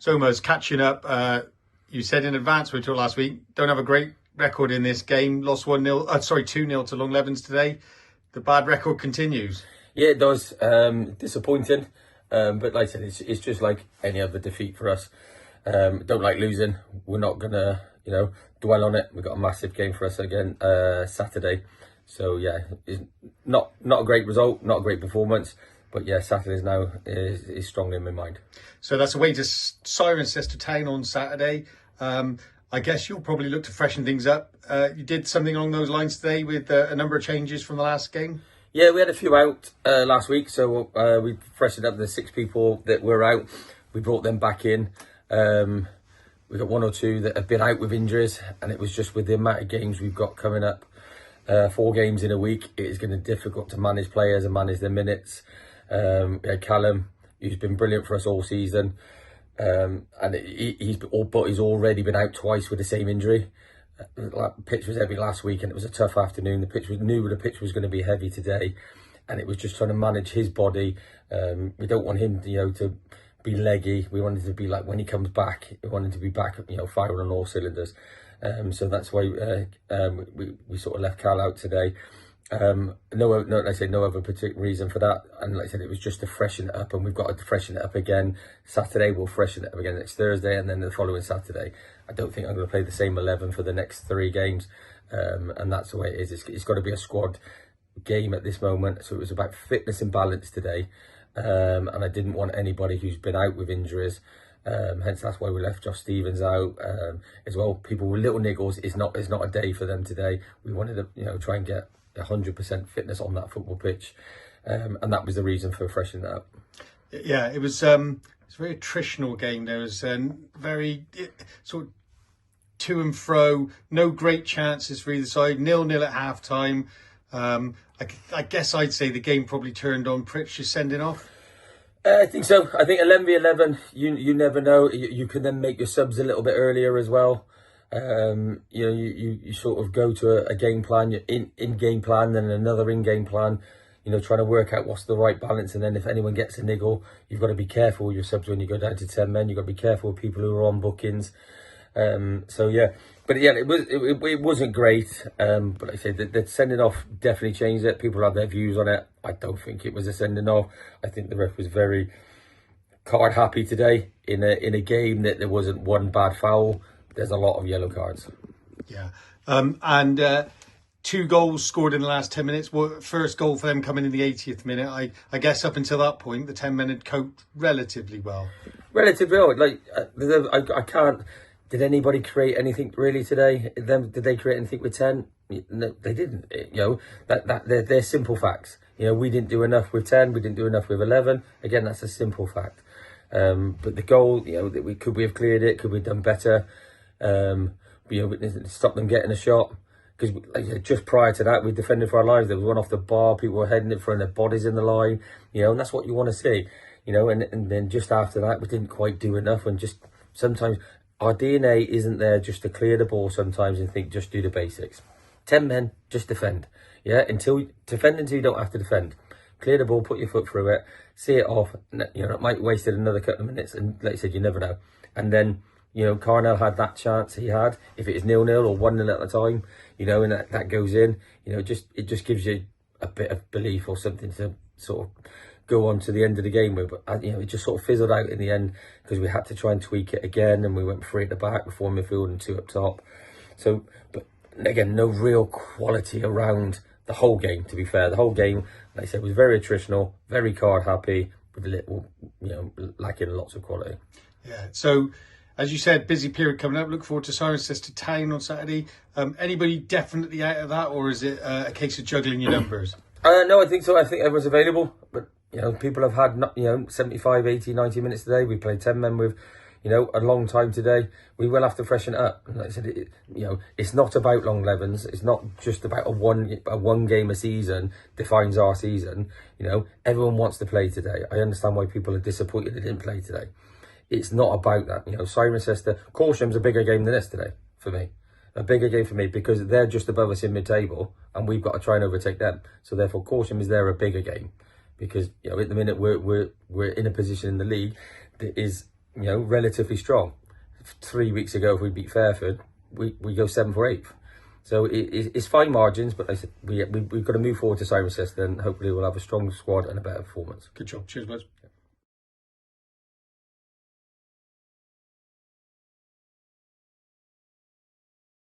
So, Muz, catching up, you said in advance, we talked last week, don't have a great record in this game. Lost 2-0 to Longlevens today. The bad record continues. Yeah, it does. Disappointing. But like I said, it's just like any other defeat for us. Don't like losing. We're not going to, dwell on it. We've got a massive game for us again Saturday. So, yeah, it's not a great result, not a great performance. But, yeah, Saturday's now is strong in my mind. So that's away to Cirencester Town on Saturday. I guess you'll probably look to freshen things up. You did something along those lines today with a number of changes from the last game? Yeah, we had a few out last week. So we freshened up the 6 people that were out. We brought them back in. We got 1 or 2 that have been out with injuries. And it was just with the amount of games we've got coming up. 4 games in a week. It is going to be difficult to manage players and manage their minutes. We had Callum, who's been brilliant for us all season. And he's already been out twice with the same injury. The pitch was heavy last week and it was a tough afternoon. We knew the pitch was going to be heavy today, and it was just trying to manage his body. We don't want him to be leggy. We wanted to be like when he comes back, we wanted to be back, firing on all cylinders. So that's why we sort of left Cal out today. No other particular reason for that. And like I said, it was just to freshen it up, and we've got to freshen it up again. Saturday, we'll freshen it up again next Thursday, and then the following Saturday. I don't think I'm going to play the same 11 for the next 3 games. And that's the way it is. It's got to be a squad game at this moment. So it was about fitness and balance today. And I didn't want anybody who's been out with injuries. Hence, that's why we left Josh Stevens out as well. People with little niggles, it's not a day for them today. We wanted to try and get 100% fitness on that football pitch, and that was the reason for freshening that up. Yeah, it was a very attritional game. There was very sort of to and fro, no great chances for either side. 0-0 at half time. I guess I'd say the game probably turned on Pritch's sending off. I think so. I think 11v11, you never know. You can then make your subs a little bit earlier as well. You sort of go to a game plan, you're in game plan, then another in game plan, trying to work out what's the right balance. And then if anyone gets a niggle, you've got to be careful with your subs when you go down to 10 men. You've got to be careful with people who are on bookings. It wasn't great. But like I say, the sending off definitely changed it. People have their views on it. I don't think it was a sending off. I think the ref was very card happy today in a game that there wasn't one bad foul. There's a lot of yellow cards. Yeah. And 2 goals scored in the last 10 minutes. First goal for them coming in the 80th minute. I guess up until that point, the 10 men had coped relatively well. Relatively well. Like, I can't... Did anybody create anything really today? Did they create anything with 10? No, they didn't. They're simple facts. We didn't do enough with 10. We didn't do enough with 11. Again, that's a simple fact. But the goal, could we have cleared it? Could we have done better? Stop them getting a shot, because just prior to that we defended for our lives. There was one off the bar, people were heading it, throwing their bodies in the line, and that's what you want to see, and then just after that we didn't quite do enough. And just sometimes our DNA isn't there just to clear the ball sometimes and think just do the basics. 10 men, just defend. Defend until you don't have to defend. Clear the ball, put your foot through it, see it off. It might have wasted another couple of minutes, and like I said, you never know. And then Carnell had that chance he had. If it is 0-0 or 1-0 at a time, and that goes in, it just gives you a bit of belief or something to sort of go on to the end of the game with. But it just sort of fizzled out in the end, because we had to try and tweak it again, and we went 3 at the back with 4 midfield and 2 up top. So, but again, no real quality around the whole game. To be fair, the whole game, like I said, was very attritional, very card happy, with a little, lacking lots of quality. Yeah. So, as you said, busy period coming up. Look forward to Cirencester Town on Saturday. Anybody definitely out of that, or is it a case of juggling your numbers? No, I think so. I think everyone's available. But, people have had, 75, 80, 90 minutes today. We played 10 men with, a long time today. We will have to freshen it up. And like I said, it's not about Longlevens. It's not just about a one game a season defines our season. Everyone wants to play today. I understand why people are disappointed they didn't play today. It's not about that. Cirencester, Corsham's a bigger game than this today for me. A bigger game for me, because they're just above us in mid-table and we've got to try and overtake them. So therefore, Corsham is there a bigger game, because at the minute we're in a position in the league that is you know, relatively strong. 3 weeks ago, if we beat Fairford, we go 7th or 8th. So it's fine margins, but like I said, we've got to move forward to Cirencester, and hopefully we'll have a strong squad and a better performance. Good job. Cheers, guys.